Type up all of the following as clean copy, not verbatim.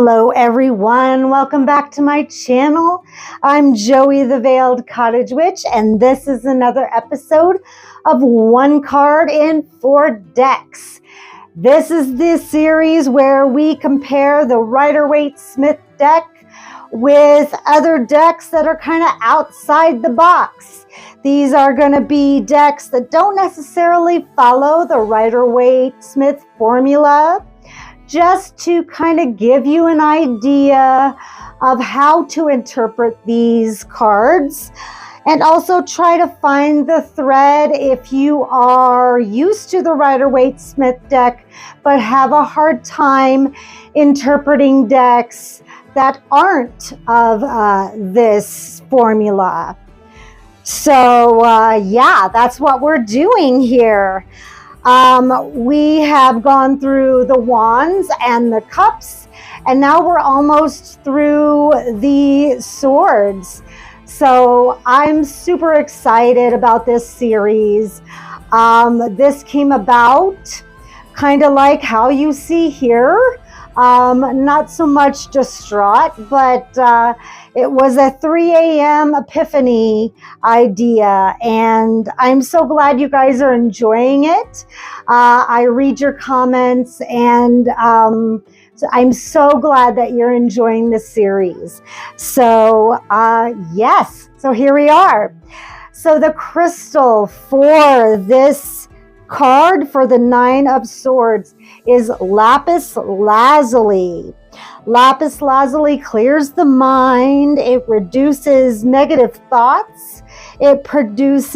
Hello everyone, welcome back to my channel. I'm Joey the Veiled Cottage Witch, and this is another episode of One Card in 4 Decks. This is the series where we compare the Rider-Waite Smith deck with other decks that are kind of outside the box. These are going to be decks that don't necessarily follow the Rider-Waite Smith formula, just to kind of give you an idea of how to interpret these cards, and also try to find the thread if you are used to the Rider-Waite Smith deck but have a hard time interpreting decks that aren't of this formula. So yeah, that's what we're doing here. We have gone through the wands and the cups, and now we're almost through the swords. So I'm super excited about this series. This came about kind of like how you see here. Not so much distraught, but it was a 3 a.m. epiphany idea, and I'm so glad you guys are enjoying it. I read your comments, and so I'm so glad that you're enjoying this series. So yes, so here we are. So the crystal for this card for the 9 of Swords is lapis lazuli. Lapis lazuli clears the mind. It reduces negative thoughts. It promotes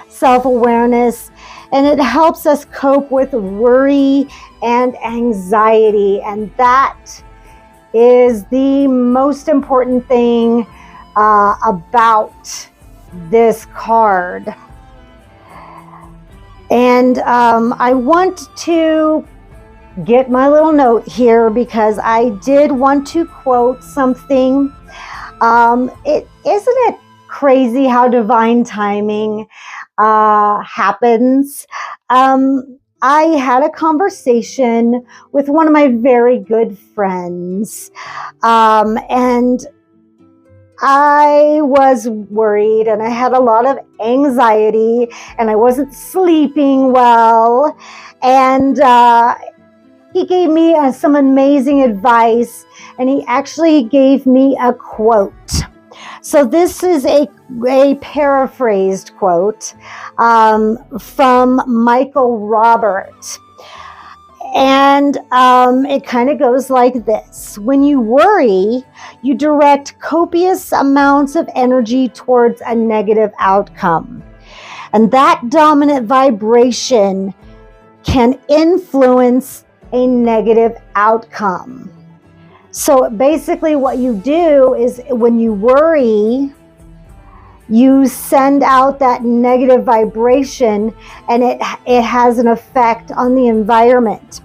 self-awareness, and it helps us cope with worry and anxiety. And that is the most important thing about this card. And I want to get my little note here because I did want to quote something. Isn't it crazy how divine timing happens? I had a conversation with one of my very good friends, and I was worried, and I had a lot of anxiety, and I wasn't sleeping well, and he gave me some amazing advice, and he actually gave me a quote. So this is a paraphrased quote from Michael Robert. And it kind of goes like this: when you worry, you direct copious amounts of energy towards a negative outcome. And that dominant vibration can influence a negative outcome. So basically what you do is when you worry, you send out that negative vibration, and it has an effect on the environment.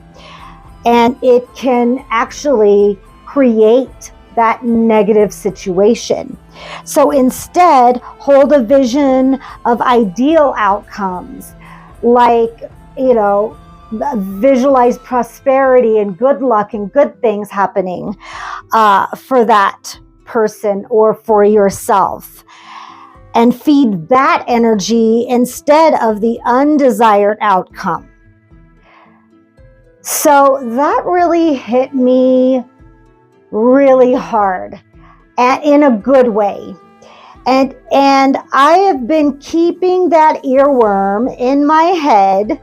And it can actually create that negative situation. So instead, hold a vision of ideal outcomes, like, visualize prosperity and good luck and good things happening for that person or for yourself. And feed that energy instead of the undesired outcome. So that really hit me really hard, and in a good way. And I have been keeping that earworm in my head,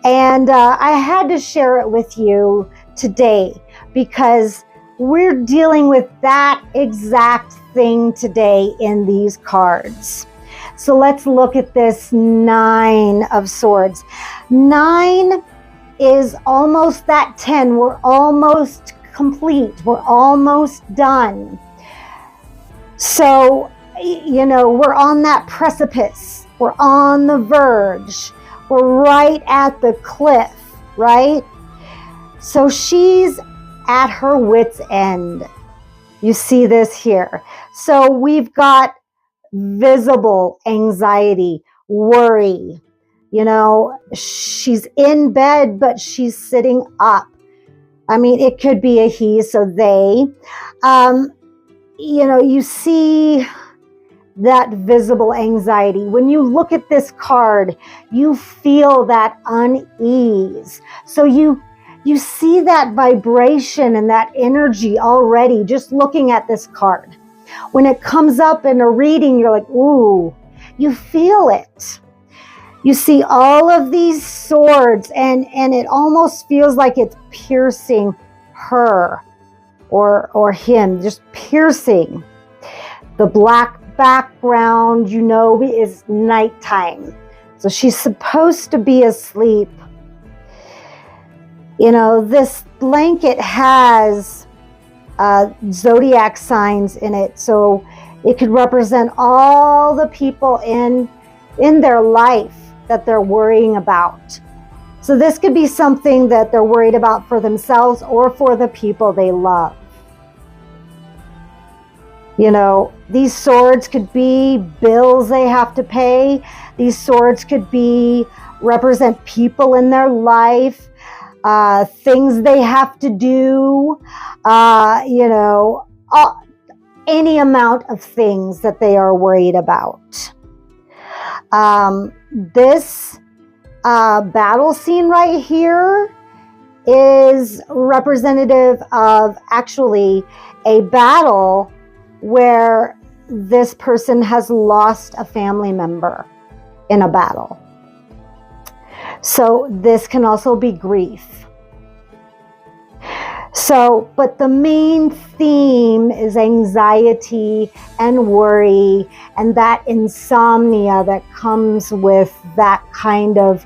and I had to share it with you today because we're dealing with that exact thing today in these cards. So let's look at this 9 of Swords. 9 is almost that 10. We're almost complete. We're almost done. So, we're on that precipice. We're on the verge. We're right at the cliff, right? So she's at her wit's end. You see this here. So we've got visible anxiety, worry, You know, she's in bed, but she's sitting up. I mean, it could be a he, so they. You know, you see that visible anxiety. When you look at this card, you feel that unease. So you see that vibration and that energy already just looking at this card. When it comes up in a reading, you're like, ooh, you feel it. You see all of these swords, and it almost feels like it's piercing her or him, just piercing. The black background, you know, is nighttime. So she's supposed to be asleep. You know, this blanket has zodiac signs in it. So it could represent all the people in their life that they're worrying about. So this could be something that they're worried about for themselves or for the people they love. You know, these swords could be bills they have to pay. These swords could represent people in their life, things they have to do, you know, any amount of things that they are worried about. This battle scene right here is representative of actually a battle where this person has lost a family member in a battle. So this can also be grief. So, but the main theme is anxiety and worry and that insomnia that comes with that kind of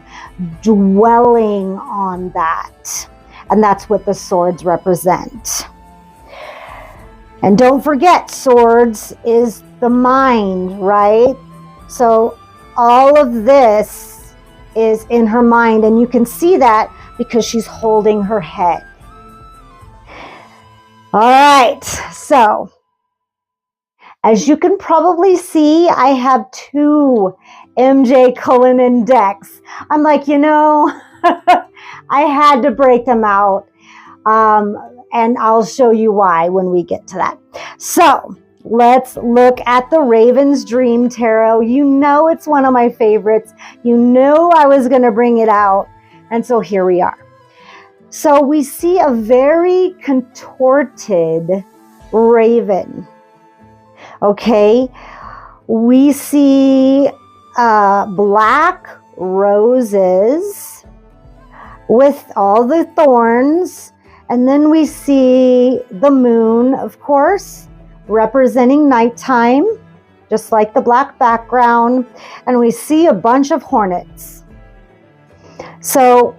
dwelling on that. And that's what the swords represent. And don't forget, swords is the mind, right? So all of this is in her mind, and you can see that because she's holding her head. All right, so as you can probably see, I have 2 MJ Cuillinane decks. I'm like, you know, I had to break them out. And I'll show you why when we get to that. So let's look at the Raven's Dream Tarot. You know it's one of my favorites. You know I was going to bring it out. And so here we are. So we see a very contorted raven. Okay. We see black roses with all the thorns. And then we see the moon, of course, representing nighttime, just like the black background. And we see a bunch of hornets. So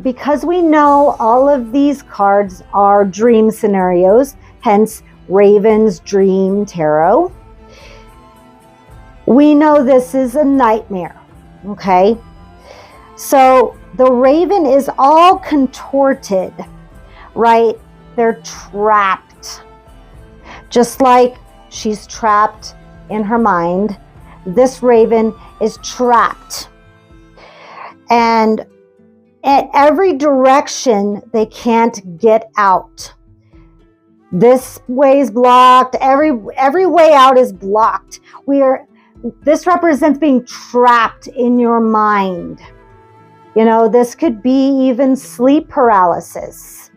because we know all of these cards are dream scenarios, hence Raven's Dream Tarot, we know this is a nightmare, okay? So the raven is all contorted, right? They're trapped. Just like she's trapped in her mind, this raven is trapped. And at every direction, they can't get out. This way is blocked. Every way out is blocked. This represents being trapped in your mind. You know, this could be even sleep paralysis.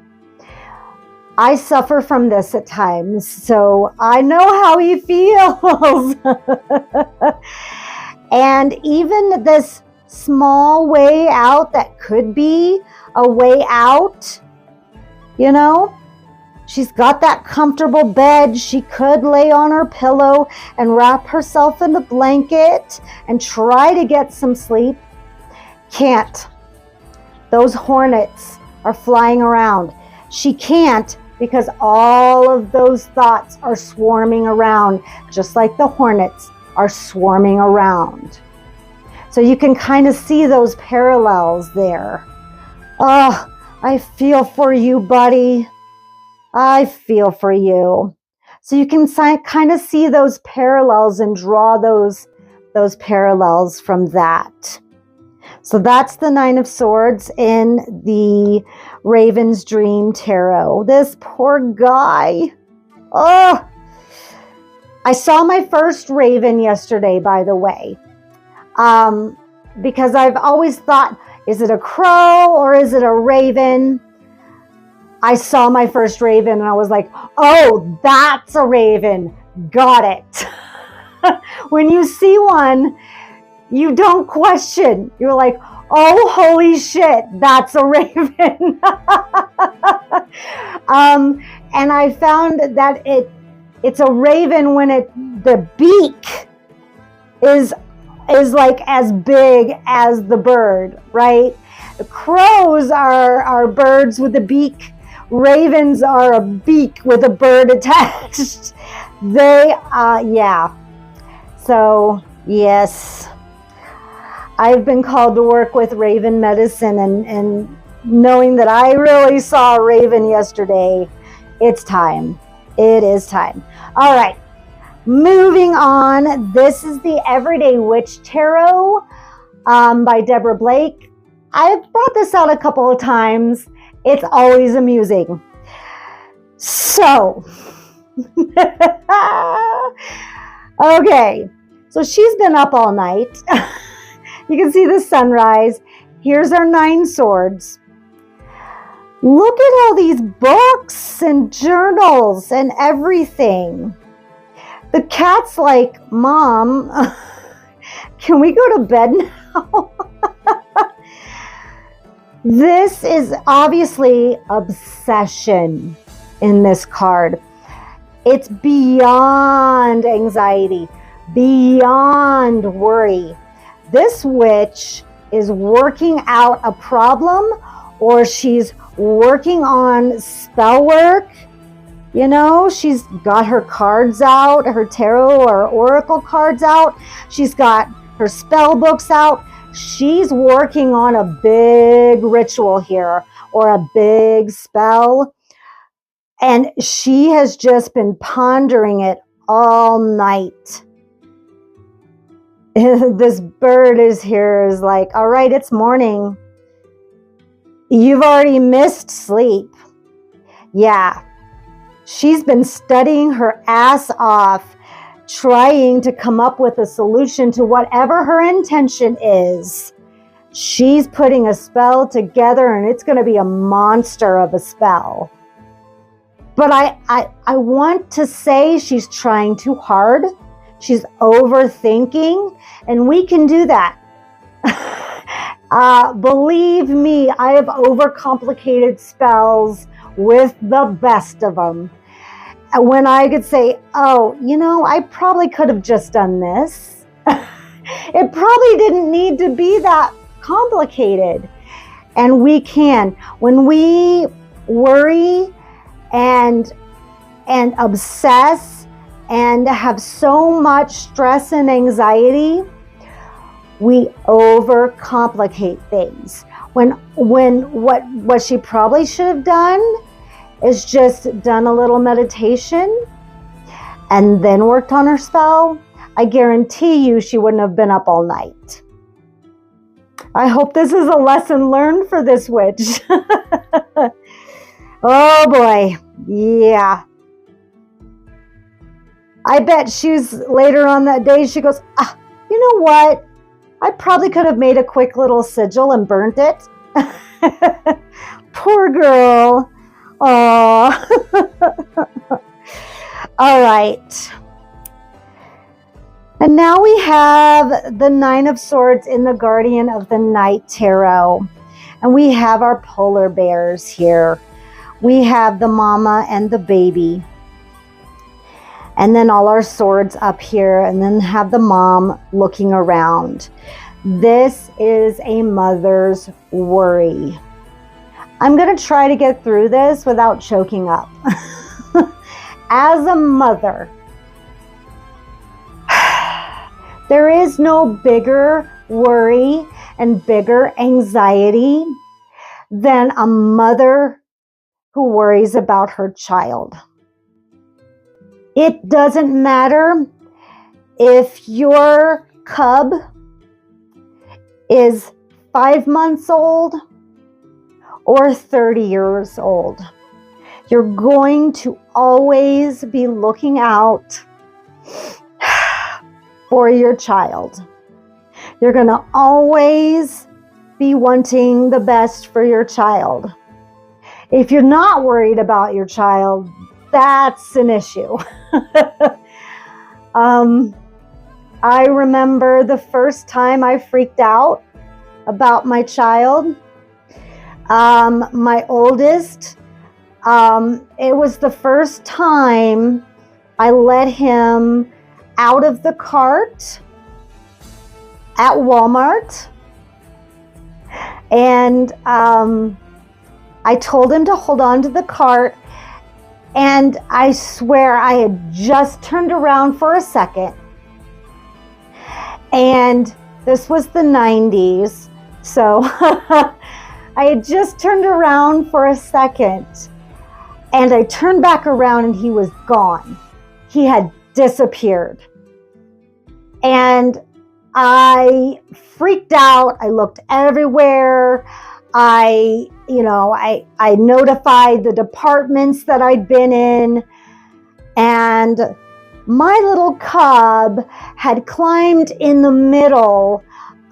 I suffer from this at times, so I know how he feels. And even this small way out that could be a way out, you know, she's got that comfortable bed. She could lay on her pillow and wrap herself in the blanket and try to get some sleep. Can't. Those hornets are flying around. She can't because all of those thoughts are swarming around, just like the hornets are swarming around. So you can kind of see those parallels there. Oh, I feel for you, buddy. I feel for you. So you can kind of see those parallels and draw those parallels from that. So that's the Nine of Swords in the Raven's Dream Tarot. This poor guy. Oh, I saw my first raven yesterday, by the way, because I've always thought, is it a crow or is it a raven? I saw my first raven and I was like, oh, that's a raven. Got it. When you see one, you don't question. You're like, oh, holy shit, that's a raven. And I found that it's a raven when the beak is like as big as the bird, right? The crows are birds with a beak. Ravens are a beak with a bird attached. Yeah. So, yes. I've been called to work with raven medicine, and knowing that I really saw a raven yesterday, it's time. It is time. All right. Moving on. This is the Everyday Witch Tarot by Deborah Blake. I've brought this out a couple of times. It's always amusing. So, okay. So she's been up all night. You can see the sunrise. Here's our 9 swords. Look at all these books and journals and everything. The cat's like, Mom, can we go to bed now? This is obviously obsession in this card. It's beyond anxiety, beyond worry. This witch is working out a problem, or she's working on spell work. You know, she's got her cards out, her tarot or oracle cards out. She's got her spell books out. She's working on a big ritual here, or a big spell. And she has just been pondering it all night. This bird is like, all right, it's morning. You've already missed sleep. Yeah. She's been studying her ass off, trying to come up with a solution to whatever her intention is. She's putting a spell together, and it's going to be a monster of a spell. But I want to say she's trying too hard. She's overthinking, and we can do that. Believe me, I have overcomplicated spells with the best of them. When I could say, oh, you know, I probably could have just done this. It probably didn't need to be that complicated. And we can. When we worry and obsess and have so much stress and anxiety, we overcomplicate things. When what she probably should have done is just done a little meditation and then worked on her spell, I guarantee you she wouldn't have been up all night. I hope this is a lesson learned for this witch. Oh boy, yeah. I bet she's later on that day, she goes, you know what? I probably could have made a quick little sigil and burnt it. Poor girl. Aww. All right. And now we have the 9 of Swords in the Guardian of the Night Tarot. And we have our polar bears here. We have the mama and the baby. And then all our swords up here, and then have the mom looking around. This is a mother's worry. I'm going to try to get through this without choking up. As a mother, there is no bigger worry and bigger anxiety than a mother who worries about her child. It doesn't matter if your cub is 5 months old or 30 years old. You're going to always be looking out for your child. You're going to always be wanting the best for your child. If you're not worried about your child, that's an issue. I remember the first time I freaked out about my child. My oldest, it was the first time I let him out of the cart at Walmart. And I told him to hold on to the cart. And I swear I had just turned around for a second. And this was the 90s. So I had just turned around for a second. And I turned back around and he was gone. He had disappeared. And I freaked out. I looked everywhere. I notified the departments that I'd been in, and my little cub had climbed in the middle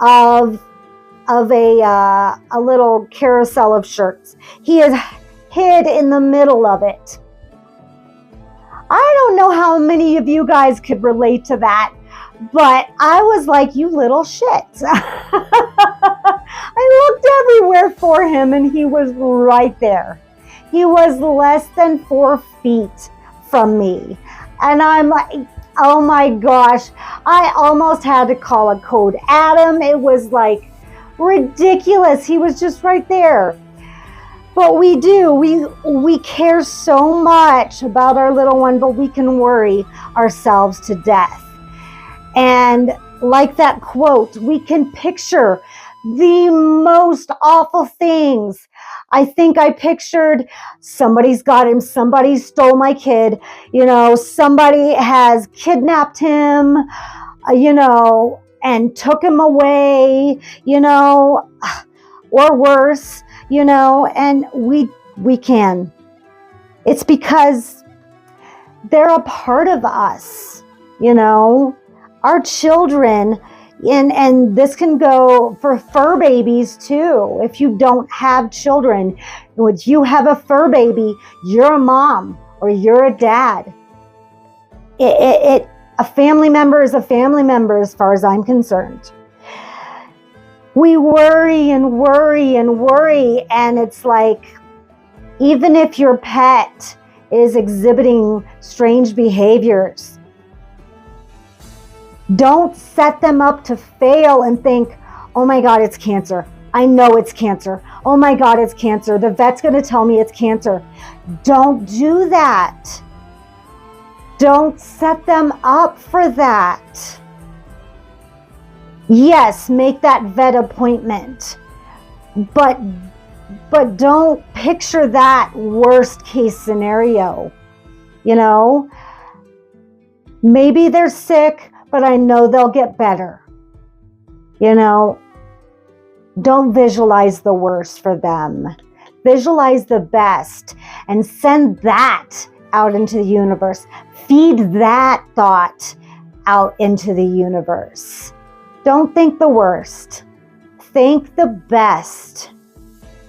of a little carousel of shirts. He is hid in the middle of it. I don't know how many of you guys could relate to that, but I was like, you little shit. I looked everywhere for him and he was right there. He was less than 4 feet from me. And I'm like, oh my gosh, I almost had to call a code Adam. It was like ridiculous. He was just right there. But we care so much about our little one, but we can worry ourselves to death. And like that quote, we can picture the most awful things. I think I pictured somebody's got him, somebody stole my kid, somebody has kidnapped him, and took him away, or worse, and we can. It's because they're a part of us, our children. And this can go for fur babies too. If you don't have children, if you have a fur baby, you're a mom or you're a dad. A family member is a family member as far as I'm concerned. We worry and worry and worry, and it's like, even if your pet is exhibiting strange behaviors, don't set them up to fail and think, oh my God, it's cancer. I know it's cancer. Oh my God, it's cancer. The vet's going to tell me it's cancer. Don't do that. Don't set them up for that. Yes, make that vet appointment, but don't picture that worst case scenario. Maybe they're sick, but I know they'll get better. Don't visualize the worst for them. Visualize the best and send that out into the universe. Feed that thought out into the universe. Don't think the worst. Think the best,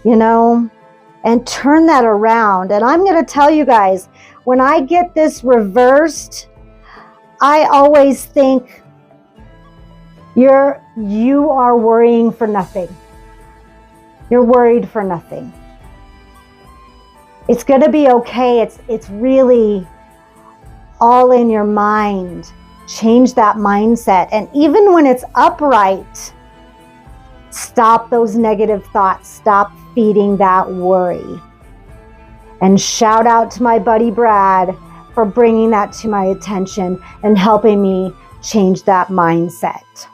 and turn that around. And I'm going to tell you guys, when I get this reversed, I always think you are worrying for nothing. You're worried for nothing. It's going to be okay. It's really all in your mind. Change that mindset. And even when it's upright, stop those negative thoughts. Stop feeding that worry. And shout out to my buddy Brad for bringing that to my attention and helping me change that mindset.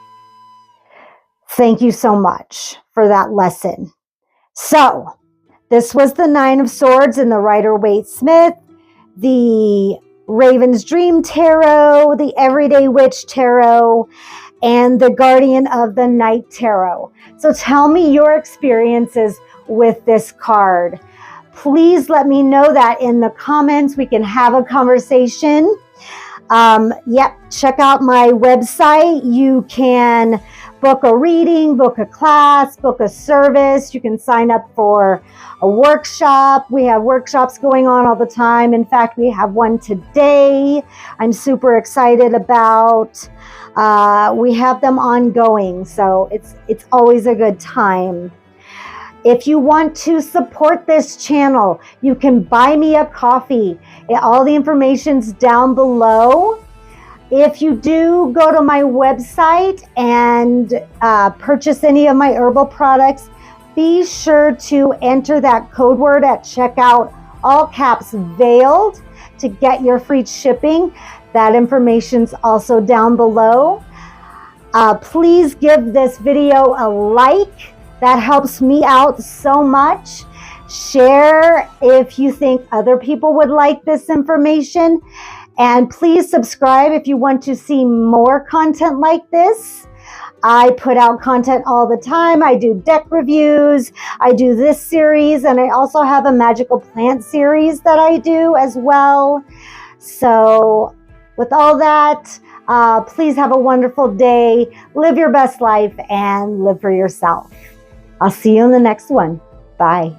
Thank you so much for that lesson. So, this was the 9 of Swords in the Rider-Waite Smith, the Raven's Dream Tarot, the Everyday Witch Tarot, and the Guardian of the Night Tarot. So tell me your experiences with this card. Please let me know that in the comments. We can have a conversation. Check out my website. You can book a reading, book a class, book a service. You can sign up for a workshop. We have workshops going on all the time. In fact, we have one today I'm super excited about. We have them ongoing, so it's always a good time. If you want to support this channel, you can buy me a coffee. All the information's down below. If you do go to my website and purchase any of my herbal products, be sure to enter that code word at checkout, all caps veiled, to get your free shipping. That information's also down below. Please give this video a like. That helps me out so much. Share if you think other people would like this information. And please subscribe if you want to see more content like this. I put out content all the time. I do deck reviews. I do this series, and I also have a magical plant series that I do as well. So with all that, please have a wonderful day. Live your best life and live for yourself. I'll see you in the next one. Bye.